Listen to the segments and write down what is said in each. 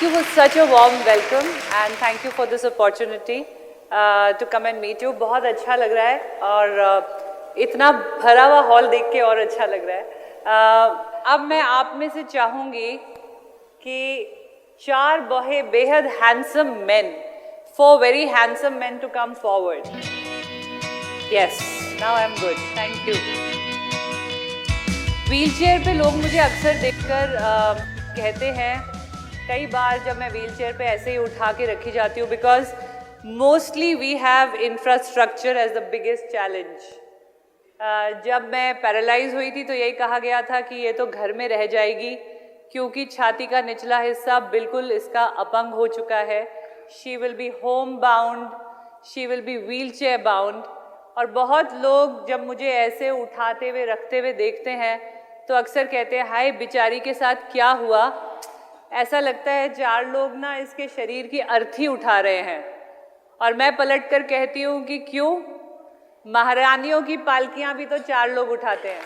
you for such a warm welcome and thank you for this opportunity to come and meet you. बहुत अच्छा लग रहा है और इतना भरा हुआ हॉल देख के और अच्छा लग रहा है. अब मैं आप में से चाहूँगी कि चार बेहद handsome men, 4 very handsome men to come forward. Yes, now I'm good. Thank you. Wheelchair पे लोग मुझे अक्सर देखकर कहते हैं, कई बार जब मैं व्हीलचेयर पे ऐसे ही उठा के रखी जाती हूँ, because mostly we have infrastructure as the biggest challenge. जब मैं पैरालाइज हुई थी तो यही कहा गया था कि ये तो घर में रह जाएगी क्योंकि छाती का निचला हिस्सा बिल्कुल इसका अपंग हो चुका है. She will be home bound, she will be wheelchair bound. और बहुत लोग जब मुझे ऐसे उठाते हुए रखते हुए देखते हैं तो अक्सर कहते हैं, हाय बेचारी के साथ क्या हुआ. ऐसा लगता है 4 लोग ना इसके शरीर की अर्थी उठा रहे हैं. और मैं पलट कर कहती हूँ कि क्यों, महारानियों की पालकियाँ भी तो 4 लोग उठाते हैं.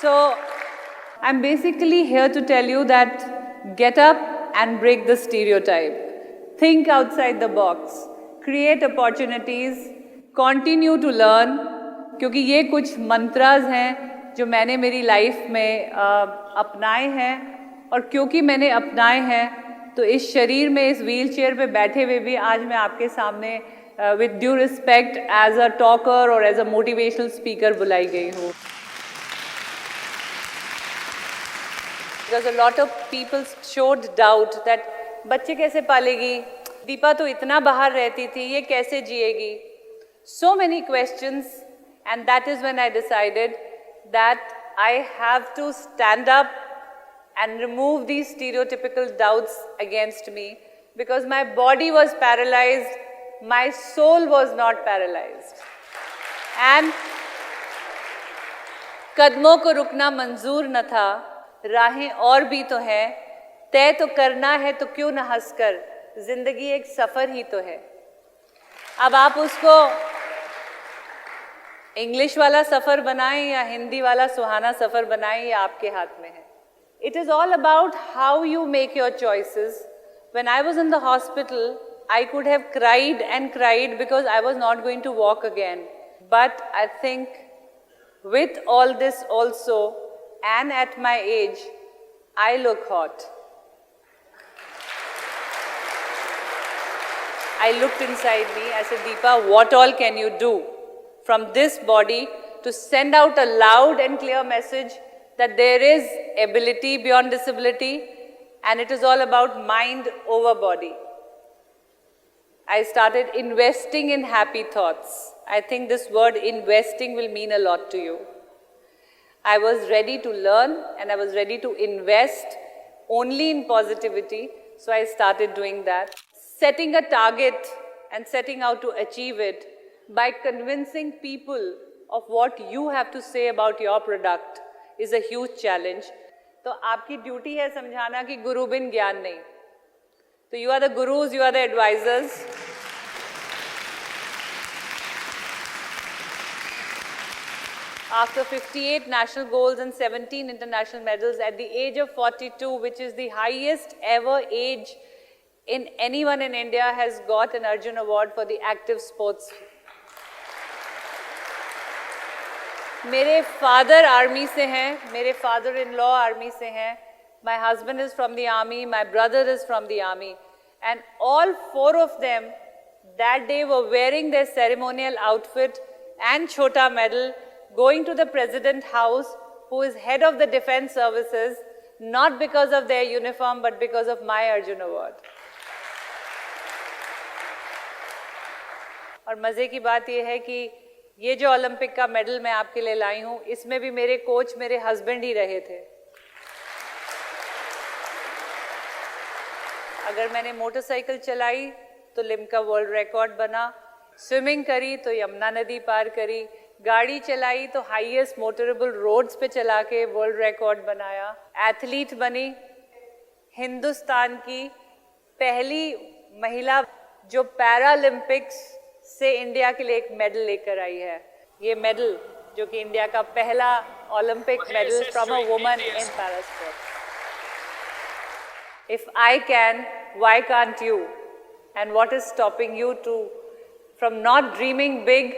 So I'm basically here to tell you that get up and break the stereotype. Think outside the box. Create opportunities. Continue to learn. क्योंकि ये कुछ मंत्रास हैं जो मैंने मेरी लाइफ में अपनाए हैं, और क्योंकि मैंने अपनाए हैं तो इस शरीर में, इस व्हीलचेयर पे बैठे हुए भी आज मैं आपके सामने with due respect as a talker और एज अ मोटिवेशनल स्पीकर बुलाई गई हूँ. Because a lot of people showed doubt that बच्चे कैसे पालेगी, दीपा तो इतना बाहर रहती थी, ये कैसे जिएगी. So many questions, and that is when I decided that I have to stand up and remove these stereotypical doubts against me, because my body was paralyzed, my soul was not paralyzed. And कदमों को रुकना मंजूर न था, राहें और भी तो हैं, तय तो करना है तो क्यों न हंसकर, जिंदगी एक सफ़र ही तो है. अब आप उसको इंग्लिश वाला सफ़र बनाएं या हिंदी वाला सुहाना सफ़र बनाएं, ये आपके हाथ में है. It is all about how you make your choices. When I was in the hospital I could have cried and cried because I was not going to walk again. But I think with all this also and at my age, I look hot. I looked inside me. I said, Deepa, what all can you do from this body to send out a loud and clear message that there is ability beyond disability, and it is all about mind over body. I started investing in happy thoughts. I think this word investing will mean a lot to you. I was ready to learn and I was ready to invest only in positivity, so I started doing that. Setting a target and setting out to achieve it by convincing people of what you have to say about your product is a huge challenge. तो आपकी duty है समझाना कि गुरु बिन ज्ञान नहीं. तो you are the gurus, you are the advisors. After 58 national goals and 17 international medals at the age of 42, which is the highest ever age in anyone in India, has got an Arjun Award for the active sports. मेरे father army से हैं, मेरे father-in-law army से हैं. My husband is from the army, my brother is from the army, and all 4 of them that day were wearing their ceremonial outfit and chota medal, going to the President House, who is head of the Defense Services, not because of their uniform, but because of my Arjun Award. और मज़े की बात यह है कि ये जो Olympic का मेडल मैं आपके लिए लाई हूँ, इसमें भी मेरे कोच मेरे हस्बैंड ही रहे थे. अगर मैंने मोटरसाइकिल चलाई तो लिम्का वर्ल्ड रिकॉर्ड बना, स्विमिंग करी तो यमुना नदी पार करी, गाड़ी चलाई तो हाईएस्ट मोटरेबल रोड्स पे चला के वर्ल्ड रिकॉर्ड बनाया, एथलीट बनी, हिंदुस्तान की पहली महिला जो पैरालंपिक्स से इंडिया के लिए एक मेडल लेकर आई है. ये मेडल जो कि इंडिया का पहला Olympic medal from a woman in para sport. If I can, why can't you? And what is stopping you from not dreaming big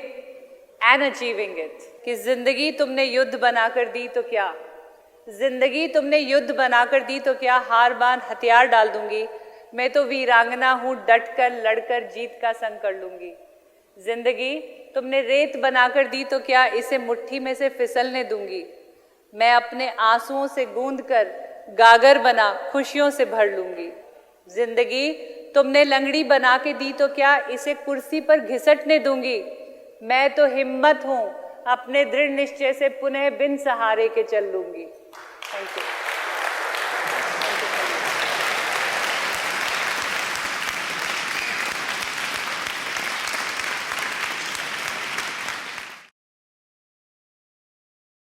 and achieving it? कि जिंदगी तुमने युद्ध बनाकर दी तो क्या, जिंदगी तुमने युद्ध बनाकर दी तो क्या, हार बान हथियार डाल दूंगी, मैं तो वीरांगना हूँ, डट कर लड़कर जीत का संग कर लूंगी। जिंदगी तुमने रेत बनाकर दी तो क्या, इसे मुट्ठी में से फिसलने दूंगी, मैं अपने आंसुओं से गूंद कर गागर बना खुशियों से भर लूंगी। जिंदगी तुमने लंगड़ी बना के दी तो क्या, इसे कुर्सी पर घिसटने दूंगी, मैं तो हिम्मत हूँ, अपने दृढ़ निश्चय से पुनः बिन सहारे के चल लूंगी। Thank you.